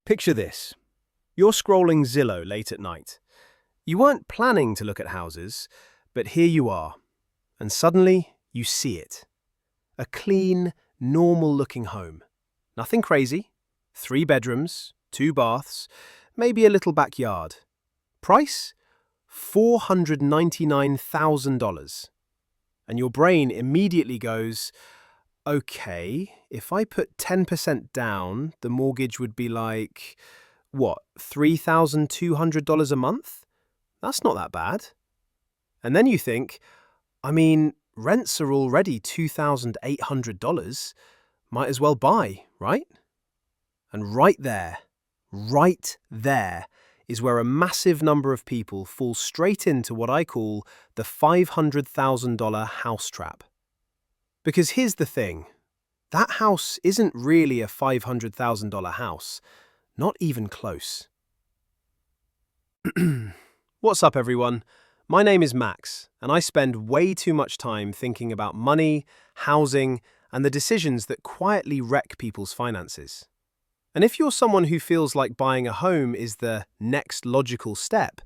Picture this. You're scrolling Zillow late at night. You weren't planning to look at houses, but here you are, and suddenly you see it. A clean, normal-looking home. Nothing crazy. 3 bedrooms, 2 baths, maybe a little backyard. Price? $499,000. And your brain immediately goes, okay, if I put 10% down, the mortgage would be like, what, $3,200 a month? That's not that bad. And then you think, rents are already $2,800. Might as well buy, right? And right there is where a massive number of people fall straight into what I call the $500,000 house trap. Because here's the thing, that house isn't really a $500,000 house, not even close. What's up, everyone? My name is Max, and I spend way too much time thinking about money, housing, and the decisions that quietly wreck people's finances. And if you're someone who feels like buying a home is the next logical step,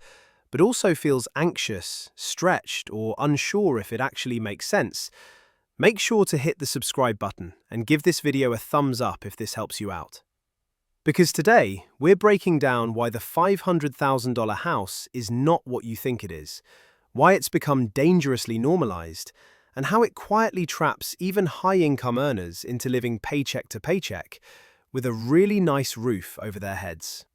but also feels anxious, stretched, or unsure if it actually makes sense, make sure to hit the subscribe button and give this video a thumbs up if this helps you out. Because today, we're breaking down why the $500,000 house is not what you think it is, why it's become dangerously normalized, and how it quietly traps even high-income earners into living paycheck to paycheck with a really nice roof over their heads.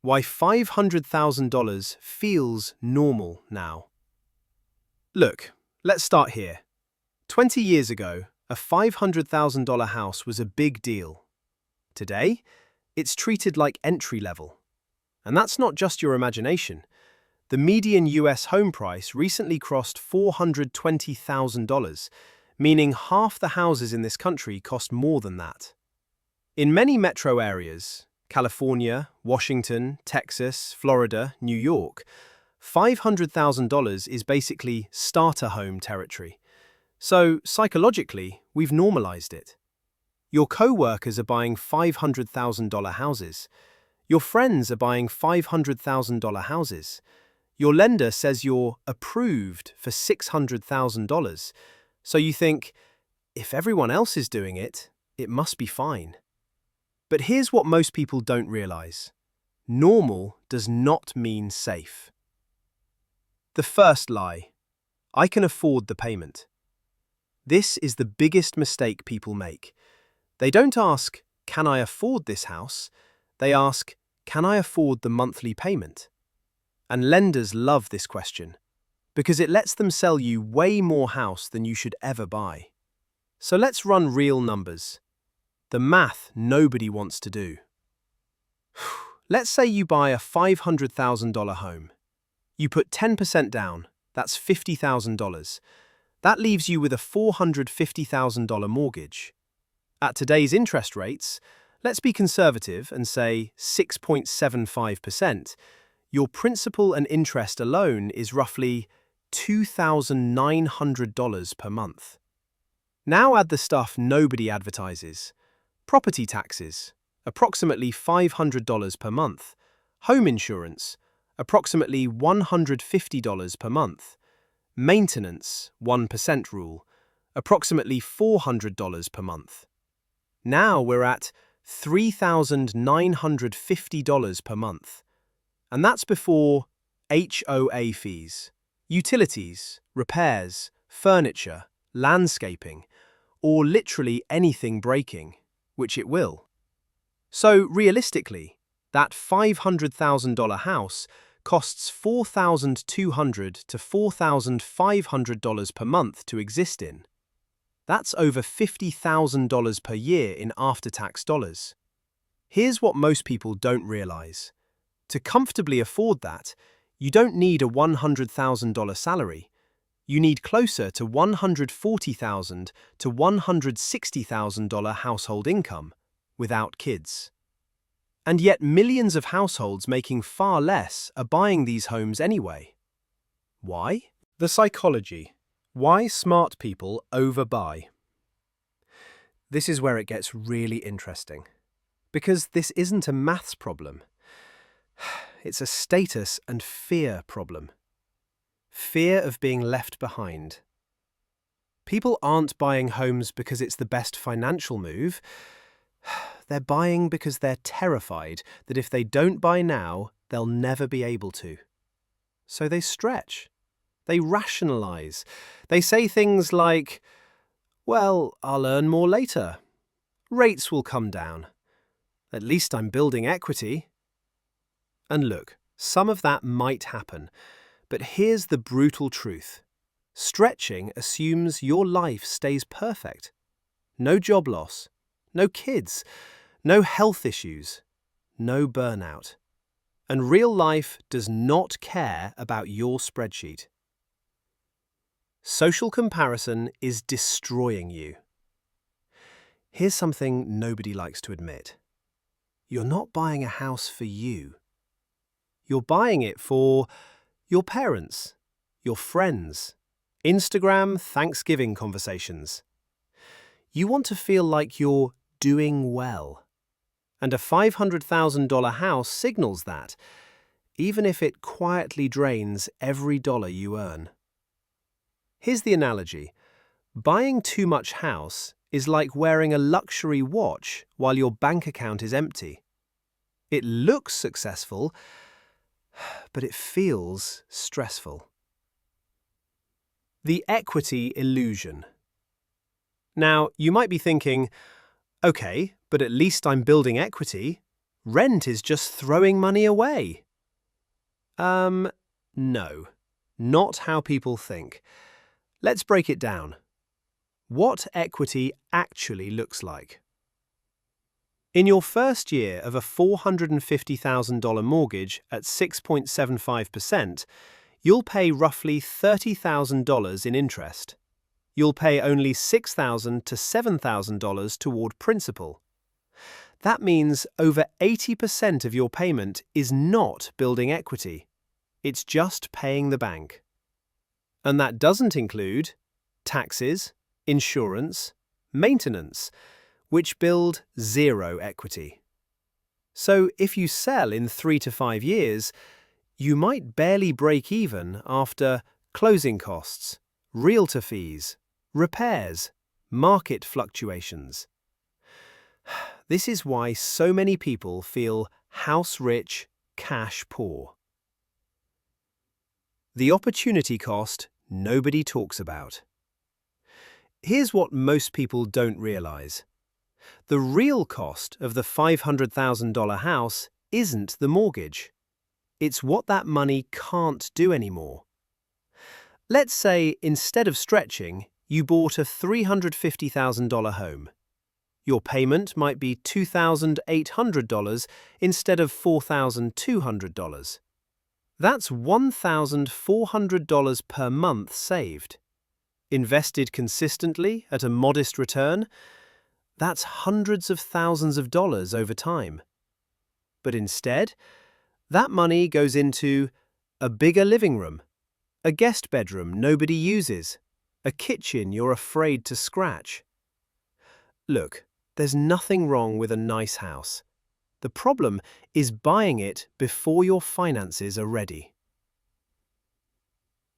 Why $500,000 feels normal now. Look, let's start here. 20 years ago, a $500,000 house was a big deal. Today, it's treated like entry level. And that's not just your imagination. The median US home price recently crossed $420,000, meaning half the houses in this country cost more than that. In many metro areas, California, Washington, Texas, Florida, New York, $500,000 is basically starter home territory. So, psychologically, we've normalized it. Your co-workers are buying $500,000 houses. Your friends are buying $500,000 houses. Your lender says you're approved for $600,000. So you think, if everyone else is doing it, it must be fine. But here's what most people don't realize. Normal does not mean safe. The first lie. I can afford the payment. This is the biggest mistake people make. They don't ask, can I afford this house? They ask, can I afford the monthly payment? And lenders love this question because it lets them sell you way more house than you should ever buy. So let's run real numbers. The math nobody wants to do. Let's say you buy a $500,000 home. You put 10% down, that's $50,000. That leaves you with a $450,000 mortgage. At today's interest rates, let's be conservative and say 6.75%. Your principal and interest alone is roughly $2,900 per month. Now add the stuff nobody advertises. Property taxes, approximately $500 per month. Home insurance, approximately $150 per month. Maintenance, 1% rule, approximately $400 per month. Now we're at $3,950 per month. And that's before HOA fees, utilities, repairs, furniture, landscaping, or literally anything breaking, which it will. So realistically, that $500,000 house costs $4,200 to $4,500 per month to exist in. That's over $50,000 per year in after-tax dollars. Here's what most people don't realize. To comfortably afford that, you don't need a $100,000 salary. You need closer to $140,000 to $160,000 household income, without kids. And yet millions of households making far less are buying these homes anyway. Why? The psychology. Why smart people overbuy. This is where it gets really interesting. Because this isn't a maths problem. It's a status and fear problem. Fear of being left behind. People aren't buying homes because it's the best financial move. They're buying because they're terrified that if they don't buy now, they'll never be able to. So they stretch. They rationalize. They say things like, well, I'll earn more later. Rates will come down. At least I'm building equity. And look, some of that might happen. But here's the brutal truth. Stretching assumes your life stays perfect. No job loss, no kids, no health issues, no burnout. And real life does not care about your spreadsheet. Social comparison is destroying you. Here's something nobody likes to admit. You're not buying a house for you. You're buying it for your parents, your friends, Instagram Thanksgiving conversations. You want to feel like you're doing well. And a $500,000 house signals that, even if it quietly drains every dollar you earn. Here's the analogy. Buying too much house is like wearing a luxury watch while your bank account is empty. It looks successful, but it feels stressful. The equity illusion. Now, you might be thinking, okay, but at least I'm building equity. Rent is just throwing money away. No, not how people think. Let's break it down. What equity actually looks like. In your first year of a $450,000 mortgage at 6.75%, you'll pay roughly $30,000 in interest. You'll pay only $6,000 to $7,000 toward principal. That means over 80% of your payment is not building equity. It's just paying the bank. And that doesn't include taxes, insurance, maintenance, which build zero equity. So if you sell in 3 to 5 years, you might barely break even after closing costs, realtor fees, repairs, market fluctuations. This is why so many people feel house rich, cash poor. The opportunity cost nobody talks about. Here's what most people don't realize. The real cost of the $500,000 house isn't the mortgage. It's what that money can't do anymore. Let's say instead of stretching, you bought a $350,000 home. Your payment might be $2,800 instead of $4,200. That's $1,400 per month saved. Invested consistently at a modest return, that's hundreds of thousands of dollars over time. But instead, that money goes into a bigger living room, a guest bedroom nobody uses, a kitchen you're afraid to scratch. Look, there's nothing wrong with a nice house. The problem is buying it before your finances are ready.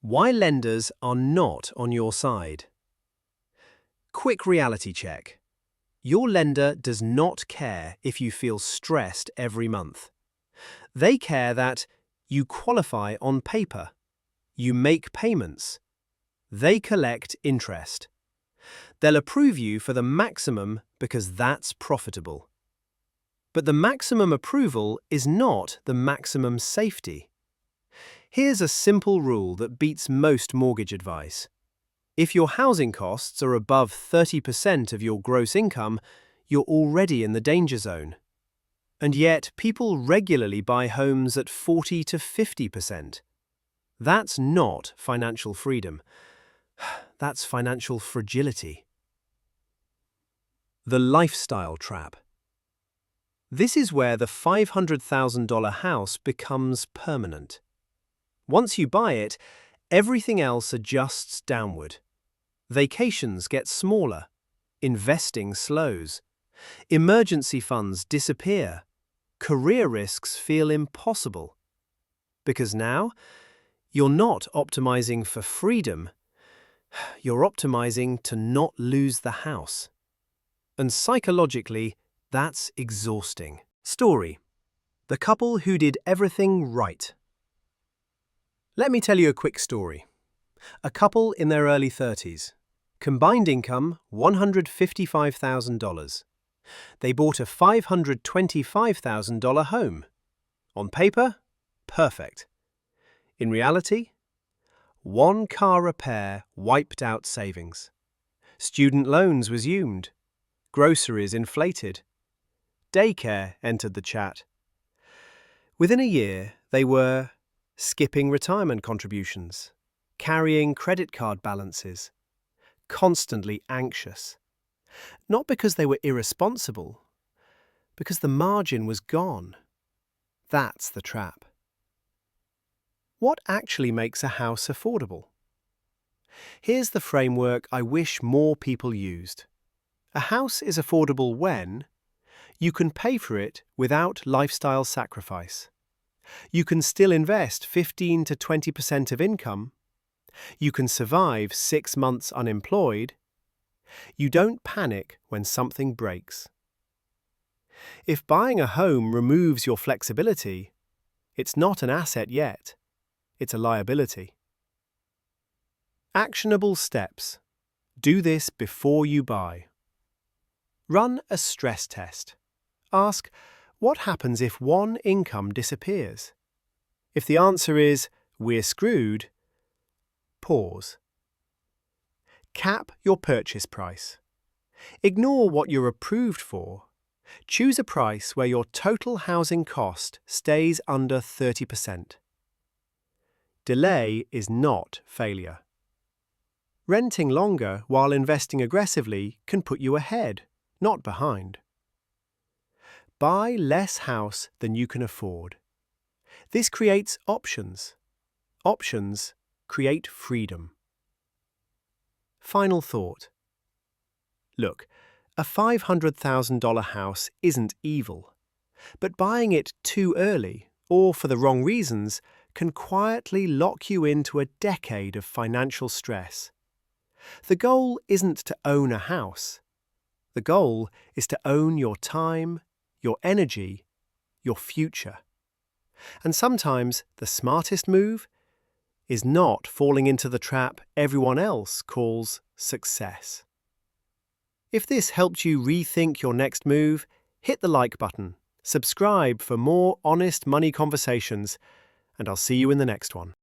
Why lenders are not on your side. Quick reality check. Your lender does not care if you feel stressed every month. They care that you qualify on paper. You make payments. They collect interest. They'll approve you for the maximum because that's profitable. But the maximum approval is not the maximum safety. Here's a simple rule that beats most mortgage advice. If your housing costs are above 30% of your gross income, you're already in the danger zone. And yet, people regularly buy homes at 40 to 50%. That's not financial freedom. That's financial fragility. The lifestyle trap. This is where the $500,000 house becomes permanent. Once you buy it, everything else adjusts downward. Vacations get smaller. Investing slows. Emergency funds disappear. Career risks feel impossible. Because now, you're not optimizing for freedom, you're optimizing to not lose the house. And psychologically, that's exhausting. Story: the couple who did everything right. Let me tell you a quick story. A couple in their early 30s. Combined income, $155,000. They bought a $525,000 home. On paper, perfect. In reality, one car repair wiped out savings. Student loans resumed. Groceries inflated. Daycare entered the chat. Within a year, they were skipping retirement contributions, carrying credit card balances, constantly anxious. Not because they were irresponsible, because the margin was gone. That's the trap. What actually makes a house affordable? Here's the framework I wish more people used. A house is affordable when you can pay for it without lifestyle sacrifice. You can still invest 15 to 20% of income. You can survive 6 months unemployed. You don't panic when something breaks. If buying a home removes your flexibility, it's not an asset yet. It's a liability. Actionable steps. Do this before you buy. Run a stress test. Ask, what happens if one income disappears? If the answer is, we're screwed, pause. Cap your purchase price. Ignore what you're approved for. Choose a price where your total housing cost stays under 30%. Delay is not failure. Renting longer while investing aggressively can put you ahead, not behind. Buy less house than you can afford. This creates options. Options create freedom. Final thought. Look, a $500,000 house isn't evil, but buying it too early, or for the wrong reasons, can quietly lock you into a decade of financial stress. The goal isn't to own a house. The goal is to own your time, your energy, your future. And sometimes the smartest move is not falling into the trap everyone else calls success. If this helped you rethink your next move, hit the like button, subscribe for more honest money conversations, and I'll see you in the next one.